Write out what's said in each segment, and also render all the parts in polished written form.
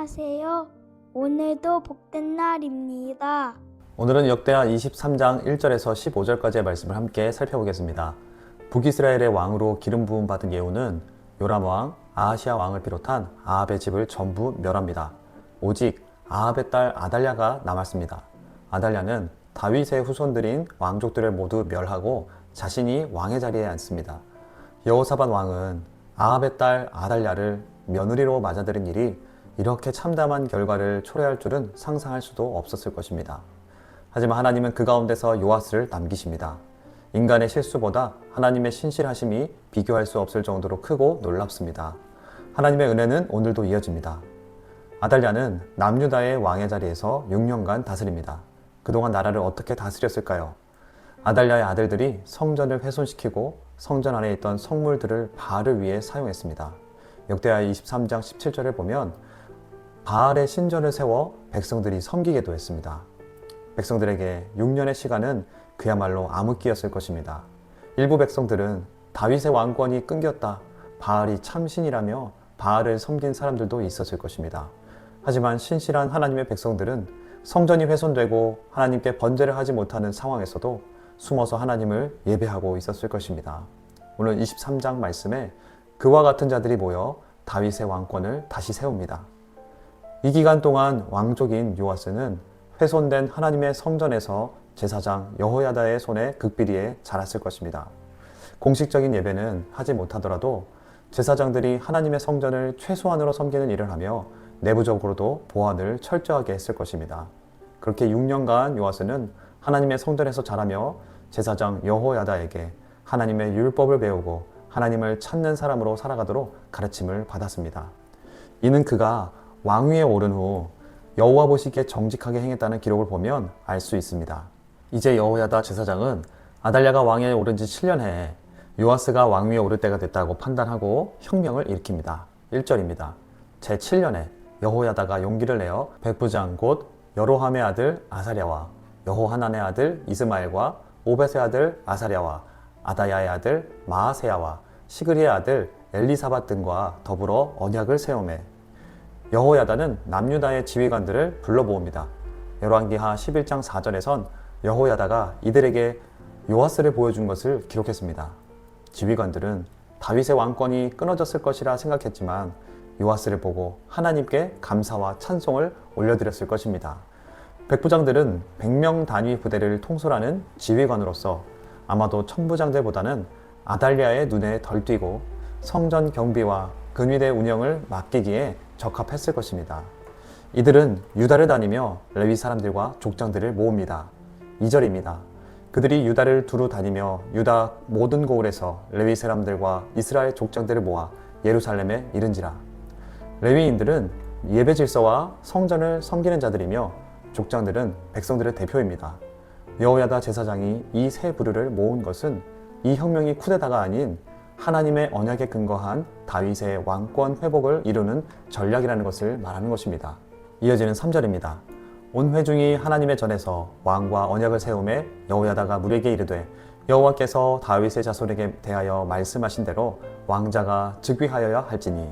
안녕하세요. 오늘도 복된 날입니다. 오늘은 역대하 23장 1절에서 15절까지의 말씀을 함께 살펴보겠습니다. 북이스라엘의 왕으로 기름 부음 받은 예후는 요람 왕, 아하시아 왕을 비롯한 아합의 집을 전부 멸합니다. 오직 아합의 딸 아달랴가 남았습니다. 아달랴는 다윗의 후손들인 왕족들을 모두 멸하고 자신이 왕의 자리에 앉습니다. 여호사밧 왕은 아합의 딸 아달랴를 며느리로 맞아들인 일이 이렇게 참담한 결과를 초래할 줄은 상상할 수도 없었을 것입니다. 하지만 하나님은 그 가운데서 요아스를 남기십니다. 인간의 실수보다 하나님의 신실하심이 비교할 수 없을 정도로 크고 놀랍습니다. 하나님의 은혜는 오늘도 이어집니다. 아달랴는 남유다의 왕의 자리에서 6년간 다스립니다. 그동안 나라를 어떻게 다스렸을까요? 아달랴의 아들들이 성전을 훼손시키고 성전 안에 있던 성물들을 바알을 위해 사용했습니다. 역대하 23장 17절을 보면 바알의 신전을 세워 백성들이 섬기게도 했습니다. 백성들에게 6년의 시간은 그야말로 암흑기였을 것입니다. 일부 백성들은 다윗의 왕권이 끊겼다, 바알이 참신이라며 바알을 섬긴 사람들도 있었을 것입니다. 하지만 신실한 하나님의 백성들은 성전이 훼손되고 하나님께 번제를 하지 못하는 상황에서도 숨어서 하나님을 예배하고 있었을 것입니다. 오늘 23장 말씀에 그와 같은 자들이 모여 다윗의 왕권을 다시 세웁니다. 이 기간 동안 왕족인 요아스는 훼손된 하나님의 성전에서 제사장 여호야다의 손에 극비리에 자랐을 것입니다. 공식적인 예배는 하지 못하더라도 제사장들이 하나님의 성전을 최소한으로 섬기는 일을 하며 내부적으로도 보안을 철저하게 했을 것입니다. 그렇게 6년간 요아스는 하나님의 성전에서 자라며 제사장 여호야다에게 하나님의 율법을 배우고 하나님을 찾는 사람으로 살아가도록 가르침을 받았습니다. 이는 그가 왕위에 오른 후 여호와 보시기에 정직하게 행했다는 기록을 보면 알 수 있습니다. 이제 여호야다 제사장은 아달랴가 왕위에 오른 지 7년 해에 요아스가 왕위에 오를 때가 됐다고 판단하고 혁명을 일으킵니다. 1절입니다. 제7년에 여호야다가 용기를 내어 백부장 곧 여로함의 아들 아사랴와 여호하난의 아들 이스마엘과 오벳의 아들 아사랴와 아다야의 아들 마아세야와 시그리의 아들 엘리사밧 등과 더불어 언약을 세우매 여호야다는 남유다의 지휘관들을 불러 모읍니다. 열왕기하 11장 4절에선 여호야다가 이들에게 요아스를 보여준 것을 기록했습니다. 지휘관들은 다윗의 왕권이 끊어졌을 것이라 생각했지만 요아스를 보고 하나님께 감사와 찬송을 올려드렸을 것입니다. 백부장들은 100명 단위 부대를 통솔하는 지휘관으로서 아마도 천부장들보다는 아달랴의 눈에 덜 띄고 성전 경비와 근위대 운영을 맡기기에 적합했을 것입니다. 이들은 유다를 다니며 레위 사람들과 족장들을 모읍니다. 2절입니다. 그들이 유다를 두루 다니며 유다 모든 고을에서 레위 사람들과 이스라엘 족장들을 모아 예루살렘에 이른지라. 레위인들은 예배 질서와 성전을 섬기는 자들이며 족장들은 백성들의 대표입니다. 여호야다 제사장이 이 세 부류를 모은 것은 이 혁명이 쿠데타가 아닌 하나님의 언약에 근거한 다윗의 왕권 회복을 이루는 전략이라는 것을 말하는 것입니다. 이어지는 3절입니다. 온 회중이 하나님의 전에서 왕과 언약을 세우매 여호야다가 무리에게 이르되 여호와께서 다윗의 자손에게 대하여 말씀하신 대로 왕자가 즉위하여야 할지니.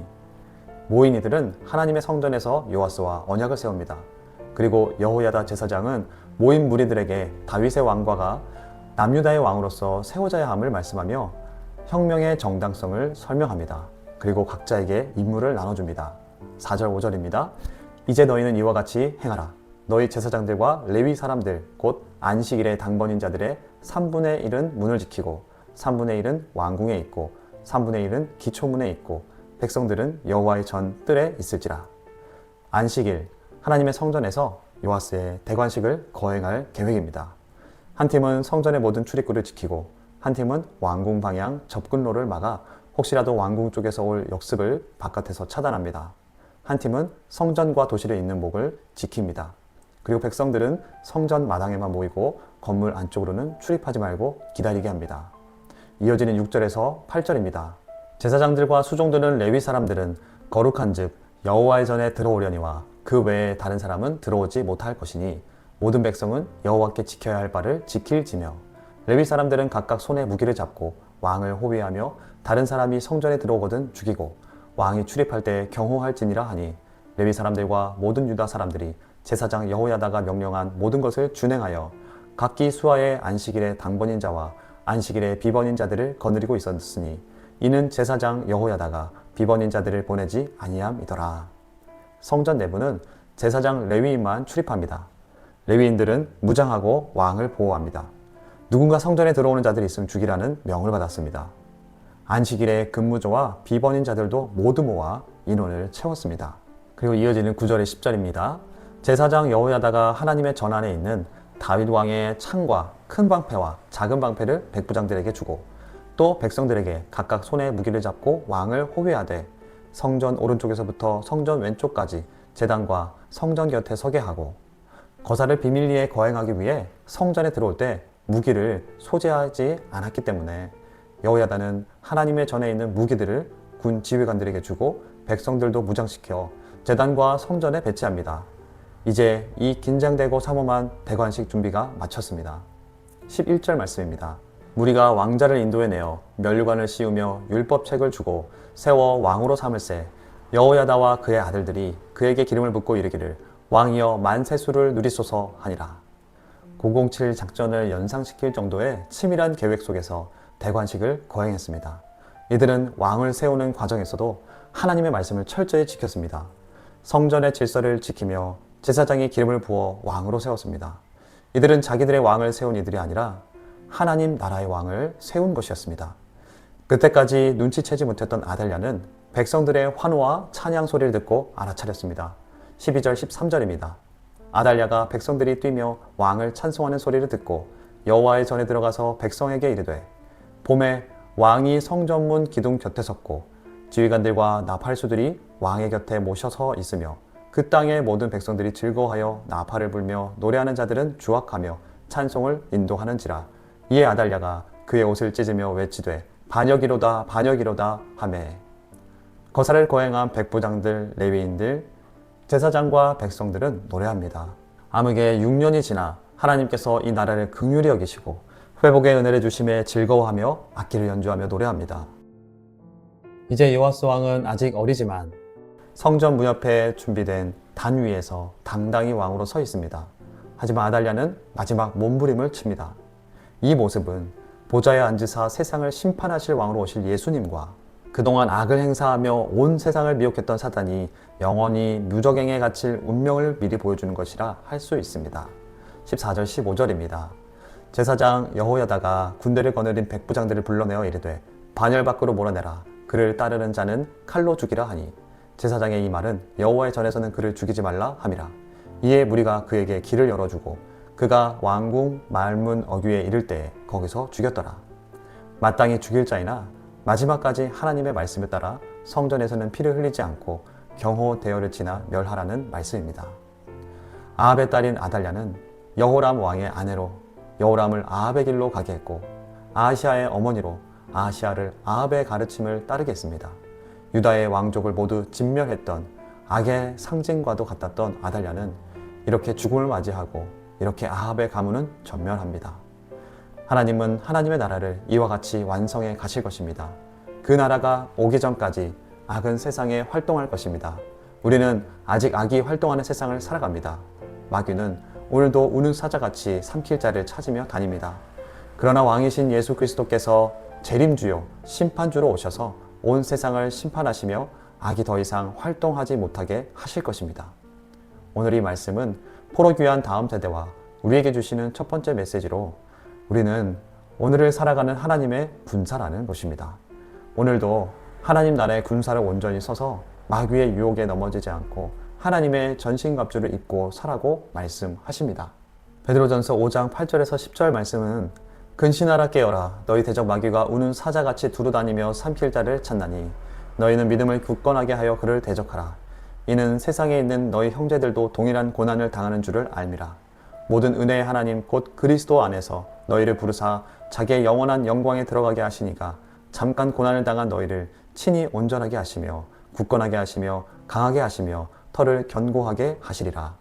모인 이들은 하나님의 성전에서 요아스와 언약을 세웁니다. 그리고 여호야다 제사장은 모인 무리들에게 다윗의 왕과가 남유다의 왕으로서 세워져야 함을 말씀하며 혁명의 정당성을 설명합니다. 그리고 각자에게 임무를 나눠줍니다. 4절 5절입니다. 이제 너희는 이와 같이 행하라. 너희 제사장들과 레위 사람들 곧 안식일의 당번인 자들의 3분의 1은 문을 지키고 3분의 1은 왕궁에 있고 3분의 1은 기초문에 있고 백성들은 여호와의 전 뜰에 있을지라. 안식일, 하나님의 성전에서 요아스의 대관식을 거행할 계획입니다. 한 팀은 성전의 모든 출입구를 지키고 한 팀은 왕궁 방향 접근로를 막아 혹시라도 왕궁 쪽에서 올 역습을 바깥에서 차단합니다. 한 팀은 성전과 도실에 있는 목을 지킵니다. 그리고 백성들은 성전 마당에만 모이고 건물 안쪽으로는 출입하지 말고 기다리게 합니다. 이어지는 6절에서 8절입니다. 제사장들과 수종드는 레위 사람들은 거룩한 즉 여호와의 전에 들어오려니와 그 외에 다른 사람은 들어오지 못할 것이니 모든 백성은 여호와께 지켜야 할 바를 지킬지며 레위 사람들은 각각 손에 무기를 잡고 왕을 호위하며 다른 사람이 성전에 들어오거든 죽이고 왕이 출입할 때 경호할지니라 하니 레위 사람들과 모든 유다 사람들이 제사장 여호야다가 명령한 모든 것을 준행하여 각기 수하의 안식일의 당번인 자와 안식일의 비번인 자들을 거느리고 있었으니 이는 제사장 여호야다가 비번인 자들을 보내지 아니함이더라. 성전 내부는 제사장 레위인만 출입합니다. 레위인들은 무장하고 왕을 보호합니다. 누군가 성전에 들어오는 자들이 있으면 죽이라는 명을 받았습니다. 안식일에 근무조와 비번인 자들도 모두 모아 인원을 채웠습니다. 그리고 이어지는 9절의 10절입니다. 제사장 여호야다가 하나님의 전안에 있는 다윗 왕의 창과 큰 방패와 작은 방패를 백부장들에게 주고 또 백성들에게 각각 손에 무기를 잡고 왕을 호위하되 성전 오른쪽에서부터 성전 왼쪽까지 제단과 성전 곁에 서게 하고 거사를 비밀리에 거행하기 위해 성전에 들어올 때 무기를 소지하지 않았기 때문에 여호야다는 하나님의 전에 있는 무기들을 군 지휘관들에게 주고 백성들도 무장시켜 제단과 성전에 배치합니다. 이제 이 긴장되고 삼엄한 대관식 준비가 마쳤습니다. 11절 말씀입니다. 무리가 왕자를 인도해내어 면류관을 씌우며 율법책을 주고 세워 왕으로 삼을세 여호야다와 그의 아들들이 그에게 기름을 붓고 이르기를 왕이여 만세수를 누리소서 하니라. 007 작전을 연상시킬 정도의 치밀한 계획 속에서 대관식을 거행했습니다. 이들은 왕을 세우는 과정에서도 하나님의 말씀을 철저히 지켰습니다. 성전의 질서를 지키며 제사장이 기름을 부어 왕으로 세웠습니다. 이들은 자기들의 왕을 세운 이들이 아니라 하나님 나라의 왕을 세운 것이었습니다. 그때까지 눈치채지 못했던 아달랴는 백성들의 환호와 찬양 소리를 듣고 알아차렸습니다. 12절 13절입니다. 아달랴가 백성들이 뛰며 왕을 찬송하는 소리를 듣고 여호와의 전에 들어가서 백성에게 이르되 봄에 왕이 성전문 기둥 곁에 섰고 지휘관들과 나팔수들이 왕의 곁에 모셔서 있으며 그 땅의 모든 백성들이 즐거워하여 나팔을 불며 노래하는 자들은 주악하며 찬송을 인도하는지라. 이에 아달랴가 그의 옷을 찢으며 외치되 반역이로다 반역이로다 하매 거사를 거행한 백부장들 레위인들 제사장과 백성들은 노래합니다. 암흑의 6년이 지나 하나님께서 이 나라를 긍휼히 여기시고 회복의 은혜를 주심에 즐거워하며 악기를 연주하며 노래합니다. 이제 요아스 왕은 아직 어리지만 성전 문 옆에 준비된 단 위에서 당당히 왕으로 서 있습니다. 하지만 아달랴는 마지막 몸부림을 칩니다. 이 모습은 보좌에 앉으사 세상을 심판하실 왕으로 오실 예수님과 그동안 악을 행사하며 온 세상을 미혹했던 사단이 영원히 무적행에 갇힐 운명을 미리 보여주는 것이라 할 수 있습니다. 14절 15절입니다. 제사장 여호야다가 군대를 거느린 백부장들을 불러내어 이르되 반열 밖으로 몰아내라. 그를 따르는 자는 칼로 죽이라 하니 제사장의 이 말은 여호와의 전에서는 그를 죽이지 말라 함이라. 이에 무리가 그에게 길을 열어주고 그가 왕궁 말문 어귀에 이를 때에 거기서 죽였더라. 마땅히 죽일 자이나 마지막까지 하나님의 말씀에 따라 성전에서는 피를 흘리지 않고 경호 대열을 지나 멸하라는 말씀입니다. 아합의 딸인 아달랴는 여호람 왕의 아내로 여호람을 아합의 길로 가게 했고 아하시아의 어머니로 아하시아를 아합의 가르침을 따르게 했습니다. 유다의 왕족을 모두 진멸했던 악의 상징과도 같았던 아달랴는 이렇게 죽음을 맞이하고 이렇게 아합의 가문은 전멸합니다. 하나님은 하나님의 나라를 이와 같이 완성해 가실 것입니다. 그 나라가 오기 전까지 악은 세상에 활동할 것입니다. 우리는 아직 악이 활동하는 세상을 살아갑니다. 마귀는 오늘도 우는 사자같이 삼킬 자를 찾으며 다닙니다. 그러나 왕이신 예수 그리스도께서 재림주요 심판주로 오셔서 온 세상을 심판하시며 악이 더 이상 활동하지 못하게 하실 것입니다. 오늘 이 말씀은 포로 귀환 다음 세대와 우리에게 주시는 첫 번째 메시지로 우리는 오늘을 살아가는 하나님의 군사라는 것입니다. 오늘도 하나님 나라의 군사를 온전히 서서 마귀의 유혹에 넘어지지 않고 하나님의 전신갑주를 입고 살라고 말씀하십니다. 베드로전서 5장 8절에서 10절 말씀은 근신하라 깨어라 너희 대적 마귀가 우는 사자같이 두루다니며 삼킬 자를 찾나니 너희는 믿음을 굳건하게 하여 그를 대적하라. 이는 세상에 있는 너희 형제들도 동일한 고난을 당하는 줄을 알미라. 모든 은혜의 하나님 곧 그리스도 안에서 너희를 부르사 자기의 영원한 영광에 들어가게 하시니까 잠깐 고난을 당한 너희를 친히 온전하게 하시며 굳건하게 하시며 강하게 하시며 털을 견고하게 하시리라.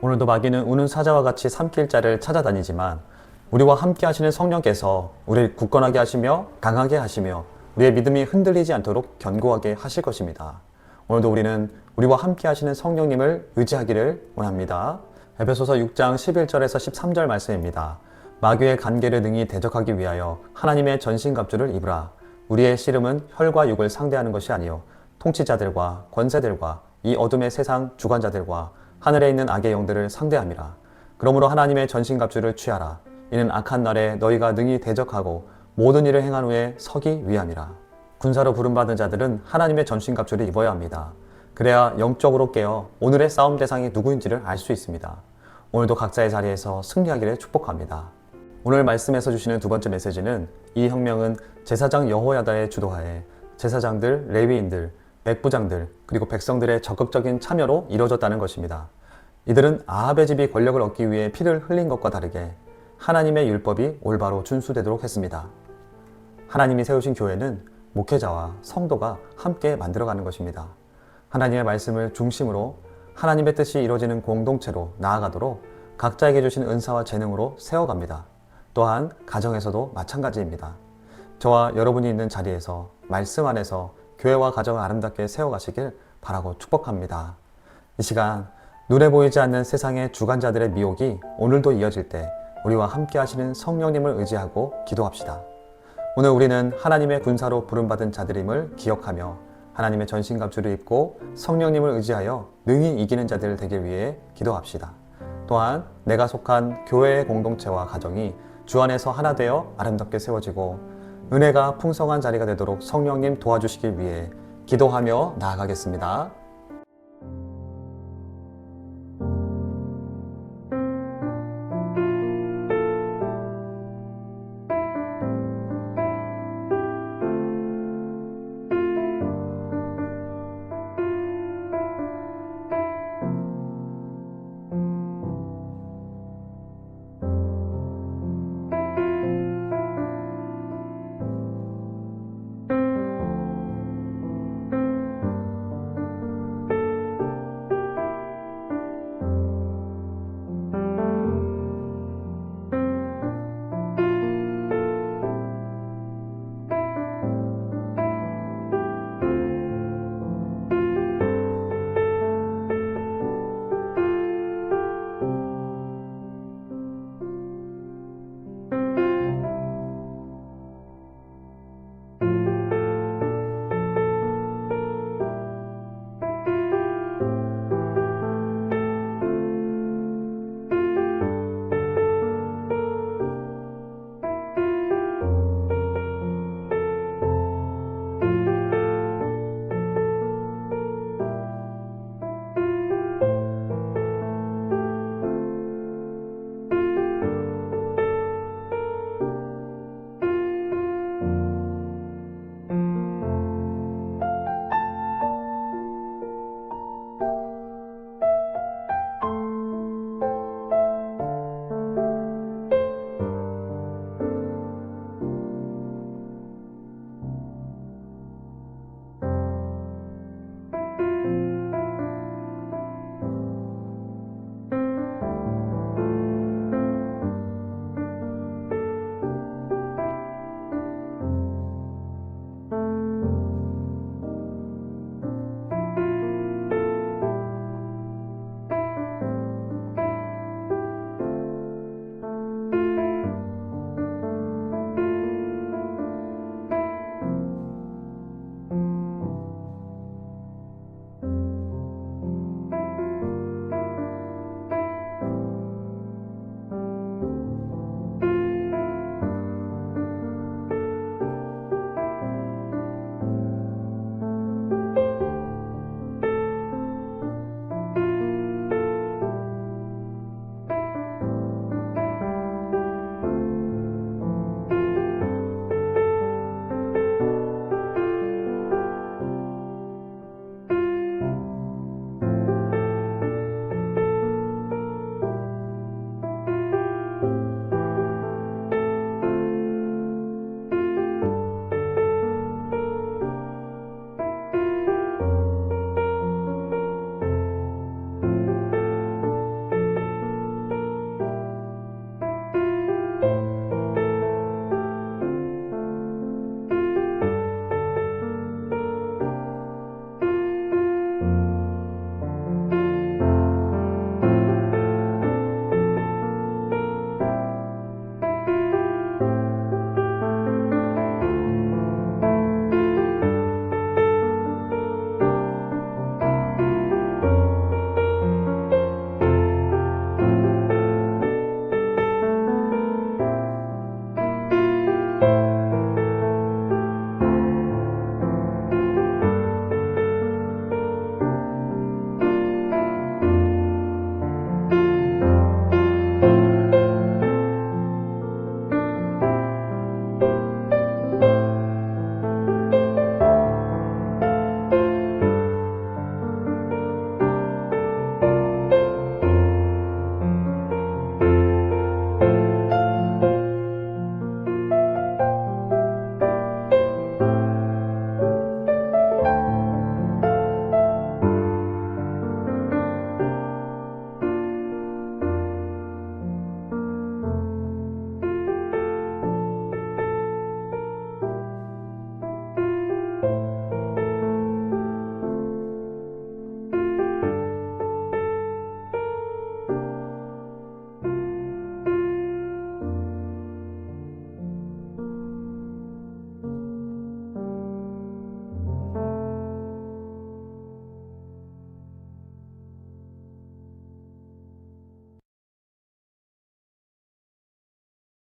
오늘도 마귀는 우는 사자와 같이 삼킬 자를 찾아다니지만 우리와 함께 하시는 성령께서 우리를 굳건하게 하시며 강하게 하시며 우리의 믿음이 흔들리지 않도록 견고하게 하실 것입니다. 오늘도 우리는 우리와 함께 하시는 성령님을 의지하기를 원합니다. 에베소서 6장 11절에서 13절 말씀입니다. 마귀의 관계를 능히 대적하기 위하여 하나님의 전신갑주를 입으라. 우리의 씨름은 혈과 육을 상대하는 것이 아니요 통치자들과 권세들과 이 어둠의 세상 주관자들과 하늘에 있는 악의 영들을 상대함이라. 그러므로 하나님의 전신갑주를 취하라. 이는 악한 날에 너희가 능히 대적하고 모든 일을 행한 후에 서기 위함이라. 군사로 부름받은 자들은 하나님의 전신갑주를 입어야 합니다. 그래야 영적으로 깨어 오늘의 싸움 대상이 누구인지를 알 수 있습니다. 오늘도 각자의 자리에서 승리하기를 축복합니다. 오늘 말씀에서 주시는 두 번째 메시지는 이 혁명은 제사장 여호야다의 주도하에 제사장들, 레위인들, 백부장들 그리고 백성들의 적극적인 참여로 이루어졌다는 것입니다. 이들은 아합의 집이 권력을 얻기 위해 피를 흘린 것과 다르게 하나님의 율법이 올바로 준수되도록 했습니다. 하나님이 세우신 교회는 목회자와 성도가 함께 만들어가는 것입니다. 하나님의 말씀을 중심으로 하나님의 뜻이 이루어지는 공동체로 나아가도록 각자에게 주신 은사와 재능으로 세워갑니다. 또한 가정에서도 마찬가지입니다. 저와 여러분이 있는 자리에서 말씀 안에서 교회와 가정을 아름답게 세워가시길 바라고 축복합니다. 이 시간 눈에 보이지 않는 세상의 주관자들의 미혹이 오늘도 이어질 때 우리와 함께 하시는 성령님을 의지하고 기도합시다. 오늘 우리는 하나님의 군사로 부름받은 자들임을 기억하며 하나님의 전신갑주를 입고 성령님을 의지하여 능히 이기는 자들 되길 위해 기도합시다. 또한 내가 속한 교회의 공동체와 가정이 주 안에서 하나 되어 아름답게 세워지고 은혜가 풍성한 자리가 되도록 성령님 도와주시길 위해 기도하며 나아가겠습니다.